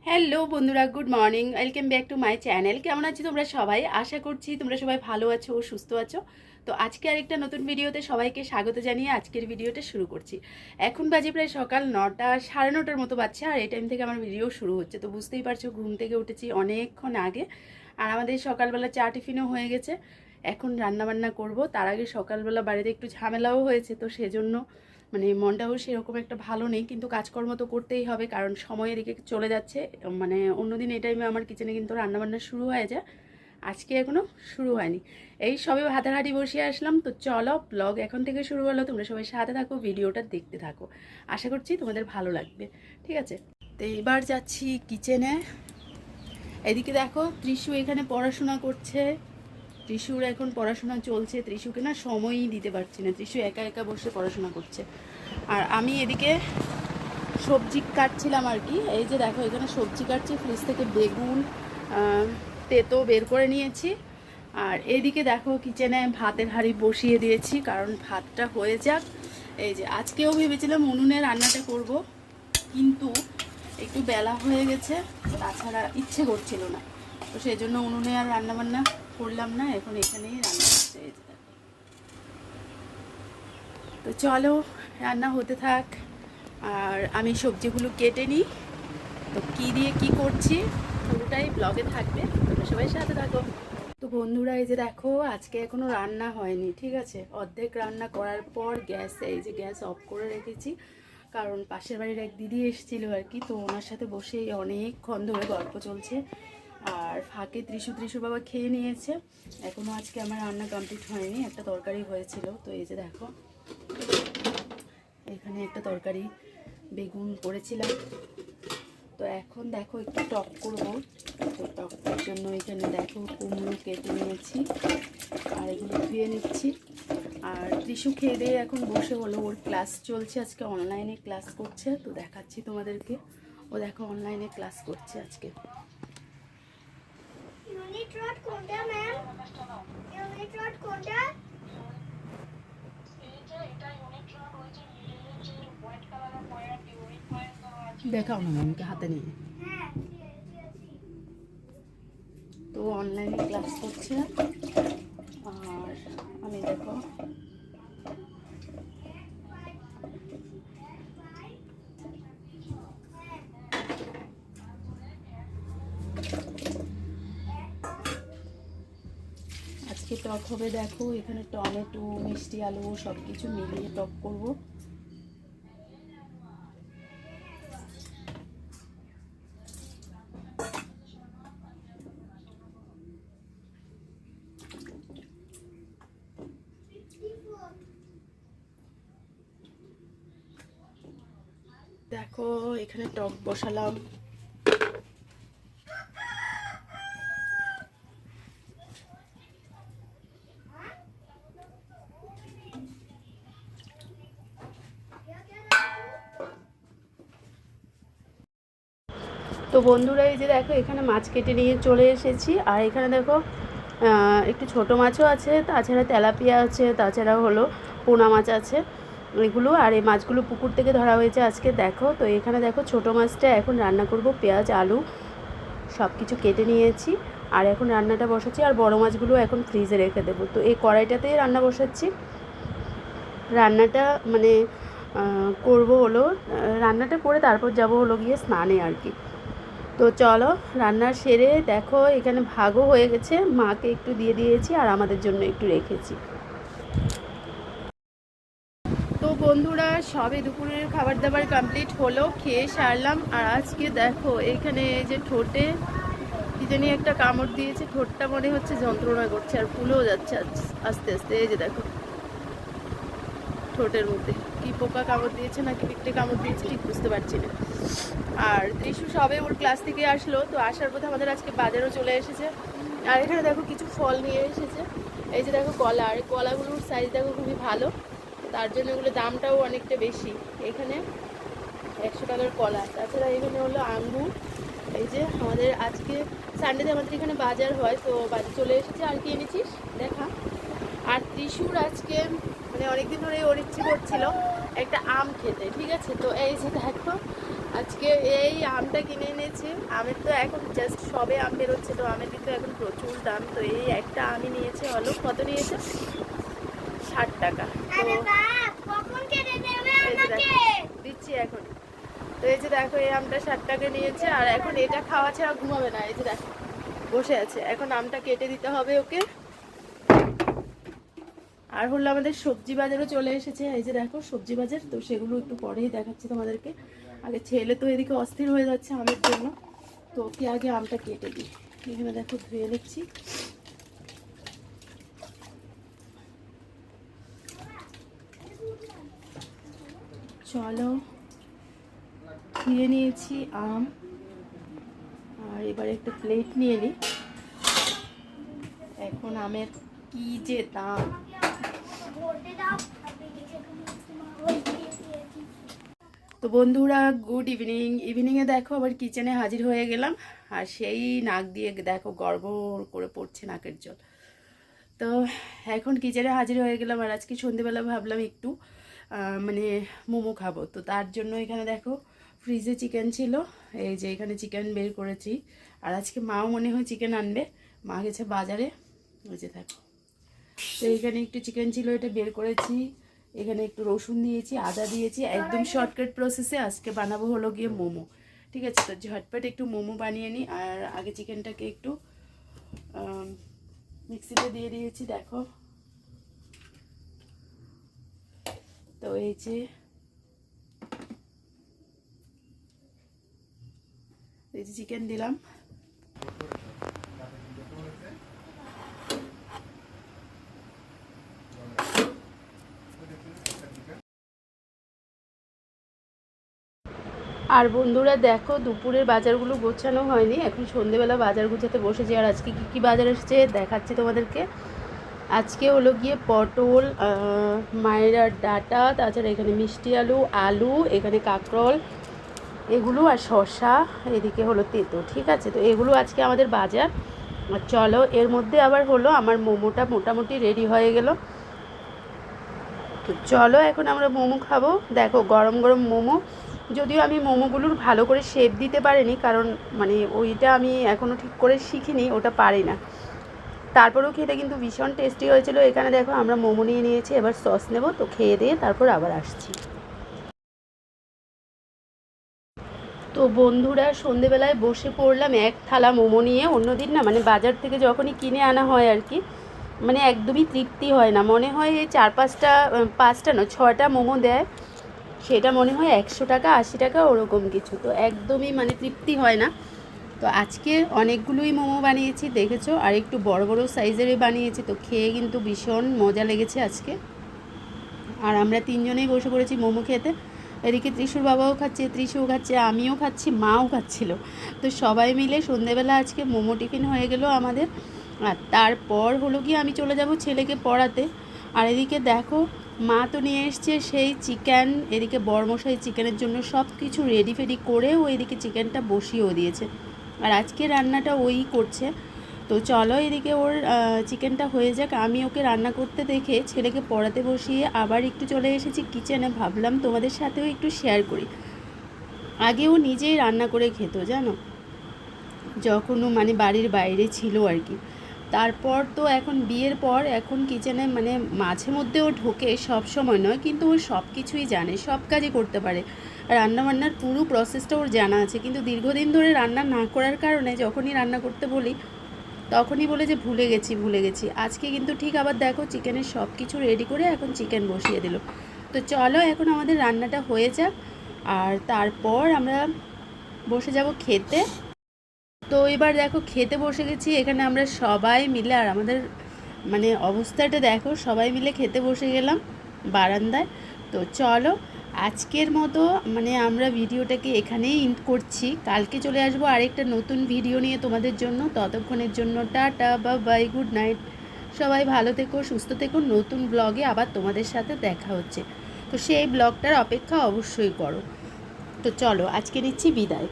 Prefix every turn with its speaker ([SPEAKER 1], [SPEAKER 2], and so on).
[SPEAKER 1] Hello বন্ধুরা, good morning, welcome back to my channel. কেমন আছো তোমরা সবাই? আশা করছি তোমরা সবাই ভালো আছো ও সুস্থ আছো। তো আজকে আরেকটা নতুন ভিডিওতে সবাইকে স্বাগত জানিয়ে আজকের ভিডিওটা শুরু করছি। এখন বাজে প্রায় সকাল 9টা, 9:30 মতো বাজছে, আর এই টাইম থেকে আমার ভিডিও শুরু হচ্ছে। তো বুঝতেই পারছো, ঘুম থেকে উঠেছি অনেকক্ষণ আগে, আর আমাদের সকালবেলা চা টিফিনও হয়ে গেছে। এখন রান্নাবান্না করব। তার আগে সকালবেলা বাড়িতে একটু ঝামেলাও হয়েছে, তো সেজন্য মনটাও সেরকম একটা ভালো নেই, কিন্তু কাজকর্ম তো করতেই হবে, কারণ সময় এদিকে চলে যাচ্ছে। অন্যদিন এই টাইমে আমার কিচেনে কিন্তু রান্নাবান্না শুরু হয়ে যায়, আজকে এখনও শুরু হয়নি। এই সবে হাতাহাতি বসিয়ে আসলাম। তো চলো, ব্লগ এখন থেকে শুরু হলো, তোমরা সবাই সাথে থাকো, ভিডিওটা দেখতে থাকো, আশা করছি তোমাদের ভালো লাগবে। ঠিক আছে, তো এবার যাচ্ছি কিচেনে। এদিকে দেখো, ত্রিশু এখানে পড়াশোনা করছে। ত্রিশুর এখন পড়াশোনা চলছে, ত্রিশুকে না সময়ই দিতে পারছি না, ত্রিশু একা একা বসে পড়াশোনা করছে। আর আমি এদিকে সবজি কাটছিলাম আর কি। এই যে দেখো, এখানে সবজি কাটছি, ফ্রিজ থেকে বেগুন তেতো বের করে নিয়েছি। আর এইদিকে দেখো, কিচেনে ভাতের হাঁড়ি বসিয়ে দিয়েছি, কারণ ভাতটা হয়ে যাক। এই যে আজকেও ভেবেছিলাম উনুনে রান্নাটা করব, কিন্তু একটু বেলা হয়ে গেছে, তাছাড়া ইচ্ছে করছিল না, তো সেই জন্য উনুনে আর রান্নাবান্না করলাম না। এখন এখানেই রান্না হচ্ছে, এই যে দেখো। তো চলো, রান্না হতে থাক, আর আমি সবজিগুলো কেটে নিই। তো কী দিয়ে কি করছি পুরোটাই ব্লগে থাকবে, তোমরা সবাই সাথে থাকো। তো বন্ধুরা, এই যে দেখো, আজকে এখনো রান্না হয়নি, ঠিক আছে। অর্ধেক রান্না করার পর গ্যাস অফ করে রেখেছি, কারণ পাশের বাড়ির এক দিদি এসেছিলো আর কি, তো ওনার সাথে বসেই অনেকক্ষণ ধরে গল্প চলছে। আর ফাঁকে ত্রিশু বাবা খেয়ে নিয়েছে। এখনও আজকে আমার রান্না কমপ্লিট হয়নি, একটা তরকারি হয়েছিল। তো এই যে দেখো, এখানে একটা তরকারি বেগুন করেছিলাম। তো এখন দেখো, একটু টক করবো। তো টকটার জন্য এখানে দেখো কুমড়ো কেটে নিয়েছি, আর এগুলো ধুয়ে নিচ্ছি। আর ত্রিশু খেয়ে দিয়ে এখন বসে হলো, ওর ক্লাস চলছে, আজকে অনলাইনে ক্লাস করছে। তো দেখাচ্ছি তোমাদেরকে, ও দেখো অনলাইনে ক্লাস করছে আজকে। দেখাও না ম্যামকে হাতে নিয়ে। তো অনলাইনে ক্লাস করছে, আর আমি দেখো আজকে টক হবে। দেখো, এখানে টমেটো, মিষ্টি আলু সব কিছু মিলিয়ে টক করব। দেখো, এখানে টক বসালাম। তো বন্ধুরা, এই যে দেখো, এখানে মাছ কেটে নিয়ে চলে এসেছি। আর এখানে দেখো, একটু ছোট মাছও আছে, তাছাড়া তেলাপিয়া আছে, তাছাড়া হলো পোনা মাছ আছে এগুলো। আর এই মাছগুলো পুকুর থেকে ধরা হয়েছে আজকে। দেখো, তো এখানে দেখো, ছোট মাছটা এখন রান্না করব। পেঁয়াজ আলু সব কিছু কেটে নিয়েছি, আর এখন রান্নাটা বসাচ্ছি। আর বড় মাছগুলো এখন ফ্রিজে রেখে দেবো। তো এই কড়াইটাতেই রান্না বসাচ্ছি। রান্নাটা করব হলো, রান্নাটা করে তারপর যাব হলো গিয়ে স্নানে আর কি। তো চলো, রান্না সেরে দেখো, এখানে ভাগও হয়ে গেছে, মাকে একটু দিয়ে দিয়েছি, আর আমাদের জন্য একটু রেখেছি। তো বন্ধুরা, সবে দুপুরের খাবার দাবার কমপ্লিট হলো, খেয়ে সারলাম। আর আজকে দেখো, এখানে যে ঠোঁটে কি জানি একটা কামড় দিয়েছে, ঠোঁটটা মনে হচ্ছে যন্ত্রণা করছে, আর ফুলেও যাচ্ছে আস্তে আস্তে। এই যে দেখো, ঠোঁটের মধ্যে কি পোকা কামড় দিয়েছে নাকি পিঁপড়ে কামড় দিয়েছে, ঠিক বুঝতে পারছি না। আর ত্রিশু সবে ওর ক্লাস থেকে আসলো, তো আসার পথে আমাদের আজকে বাজারও চলে এসেছে। আর এখানে দেখো, কিছু ফল নিয়ে এসেছে। এই যে দেখো কলা, আর কলাগুলোর সাইজ দেখো খুবই ভালো, তার জন্য এগুলো দামটাও অনেকটা বেশি। এখানে 100 টাকার কলা। তাছাড়া এখানে হলো আঙ্গুর। এই যে আমাদের আজকে সানডেতে আমাদের এখানে বাজার হয়, তো বাজার চলে এসেছে। আর কি এনেছিস দেখা। আর ত্রিশুর আজকে অনেকদিন ধরে ওর ইচ্ছে করছিল একটা আম খেতে, ঠিক আছে। তো এই যে দেখো, আজকে এই আমটা কিনে এনেছি। আমের তো এখন জাস্ট সবে আম বেরোচ্ছে, তো আমের কিন্তু এখন প্রচুর দাম। তো এই একটা আমি নিয়েছে হলো, কত নিয়েছে? 60 টাকা। দিচ্ছি এখন। তো এই যে দেখো এই আমটা 60 টাকা নিয়েছে, আর এখন এটা খাওয়া ছাড়া ঘুমাবে না। এই যে দেখো বসে আছে, এখন আমটা কেটে দিতে হবে ওকে। আর হলো আমাদের সবজি বাজারও চলে এসেছে। এই যে দেখো সবজি বাজার, তো সেগুলো একটু পরেই দেখাচ্ছি তোমাদেরকে। আগে ছেলে তো এদিকে অস্থির হয়ে যাচ্ছে আমের জন্য, তো ওকে আগে আমটা কেটে দিই। এখানে দেখো ধুয়ে নিচ্ছি। চলো ধুয়ে নিয়েছি আম, আর এবারে একটা প্লেট নিয়ে নিই। এখন আমের কি যে দাম! তো বন্ধুরা গুড ইভিনিং। ইভিনিংয়ে দেখো আবার কিচেনে হাজির হয়ে গেলাম, আর সেই নাক দিয়ে দেখো গড়গড় করে পড়ছে নাকের জল। তো এখন কিচেনে হাজির হয়ে গেলাম, আর আজকে সন্ধেবেলা ভাবলাম একটু মানে মোমো খাবো। তো তার জন্য এখানে দেখো ফ্রিজে চিকেন ছিল, এই যে এখানে চিকেন বের করেছি। আর আজকে মাও মনে হয় চিকেন আনবে, মা গেছে বাজারে। ওই যে দেখো, তো এখানে একটু চিকেন ছিল, এটা বের করেছি। এখানে একটু রসুন দিয়েছি, আদা দিয়েছি, একদম শর্টকাট প্রসেসে আজকে বানাবো হলো গিয়ে মোমো। ঠিক আছে, তো ঝটপট একটু মোমো বানিয়ে নিই। আর আগে চিকেনটাকে একটু মিক্সিতে দিয়ে দিয়েছি দেখো। তো এই যে চিকেন দিলাম। আর বন্ধুরা দেখো দুপুরের বাজারগুলো গোছানো হয়নি, এখন সন্ধেবেলা বাজার গুছাতে বসেছি। আর আজকে কী কী বাজার এসেছে দেখাচ্ছি তোমাদেরকে। আজকে হলো গিয়ে পটল, মায়ের ডাঁটা, তাছাড়া এখানে মিষ্টি আলু, আলু, এখানে কাঁকরোল এগুলো, আর শসা, এদিকে হলো তেঁতো। ঠিক আছে, তো এগুলো আজকে আমাদের বাজার। চলো এর মধ্যে আবার হলো আমার মোমোটা মোটামুটি রেডি হয়ে গেল। তো চলো এখন আমরা মোমো খাবো। দেখো গরম গরম মোমো, যদিও আমি মোমোগুলোর ভালো করে শেপ দিতে পারিনি, কারণ মানে ওইটা আমি এখনও ঠিক করে শিখিনি, ওটা পারি না। তারপরেও খেতে কিন্তু ভীষণ টেস্টি হয়েছিল। এখানে দেখো আমরা মোমো নিয়ে নিয়েছি, এবার সস নেব, তো খেয়ে দিয়ে তারপর আবার আসছি। তো বন্ধুরা সন্ধেবেলায় বসে পড়লাম এক থালা মোমো নিয়ে। অন্যদিন না মানে বাজার থেকে যখনই কিনে আনা হয় আর কি, মানে একদমই তৃপ্তি হয় না, মনে হয় এই 4-5টা না 6টা মোমো দেয়, সেটা মনে হয় 100 টাকা 80 টাকা ওরকম কিছু, তো একদমই মানে তৃপ্তি হয় না। তো আজকে অনেকগুলোই মোমো বানিয়েছি দেখেছো, আর একটু বড় বড় সাইজেরই বানিয়েছি, তো খেয়ে কিন্তু ভীষণ মজা লেগেছে আজকে। আর আমরা 3জনেই বসে পড়েছি মোমো খেতে। এদিকে ত্রিশুর বাবাও খাচ্ছে, ত্রিশুও খাচ্ছে, আমিও খাচ্ছি, মাও খাচ্ছিল। তো সবাই মিলে সন্ধেবেলা আজকে মোমো টিফিন হয়ে গেল আমাদের। আর তারপর হলো কি আমি চলে যাব ছেলেকে পড়াতে। আর এদিকে দেখো মা তো নিয়ে এসছে সেই চিকেন, এদিকে বড়মশাই চিকেনের জন্য সব কিছু রেডি ফেডি করে ও এদিকে চিকেনটা বসিয়েও দিয়েছে। আর আজকে রান্নাটা ওই করছে। তো চলো এদিকে ওর চিকেনটা হয়ে যাক, আমি ওকে রান্না করতে দেখে ছেলেকে পড়াতে বসিয়ে আবার একটু চলে এসেছি কিচেনে। ভাবলাম তোমাদের সাথেও একটু শেয়ার করি। আগে ও নিজেই রান্না করে খেত জানো, যখন ও মানে বাড়ির বাইরে ছিল আর কি। তারপর তো এখন বিয়ের পর এখন কিচেনে মানে মাঝে মধ্যে ও ঢোকে, সব সময় নয়, কিন্তু ও সব কিছুই জানে, সব কাজই করতে পারে। রান্নাবান্নার পুরো প্রসেসটা ওর জানা আছে, কিন্তু দীর্ঘদিন ধরে রান্না না করার কারণে যখনই রান্না করতে বলি তখনই বলে যে ভুলে গেছি। আজকে কিন্তু ঠিক আবার দেখো চিকেনের সব কিছু রেডি করে এখন চিকেন বসিয়ে দিল। তো চলো এখন আমাদের রান্নাটা হয়ে যাক, আর তারপর আমরা বসে যাব খেতে। তো এবার দেখো খেতে বসে গেছি এখানে আমরা সবাই মিলে, আর আমাদের মানে অবস্থাটা দেখো, সবাই মিলে খেতে বসে গেলাম বারান্দায়। তো চলো আজকের মতো মানে আমরা ভিডিওটাকে এখানেই এন্ড করছি। কালকে চলে আসবো আরেকটা নতুন ভিডিও নিয়ে তোমাদের জন্য। ততক্ষণের জন্য টাটা বা বাই, গুড নাইট। সবাই ভালো থেকো, সুস্থ থেকো। নতুন ব্লগে আবার তোমাদের সাথে দেখা হচ্ছে, তো সেই ব্লগটার অপেক্ষা অবশ্যই করো। তো চলো আজকে নিচ্ছি বিদায়।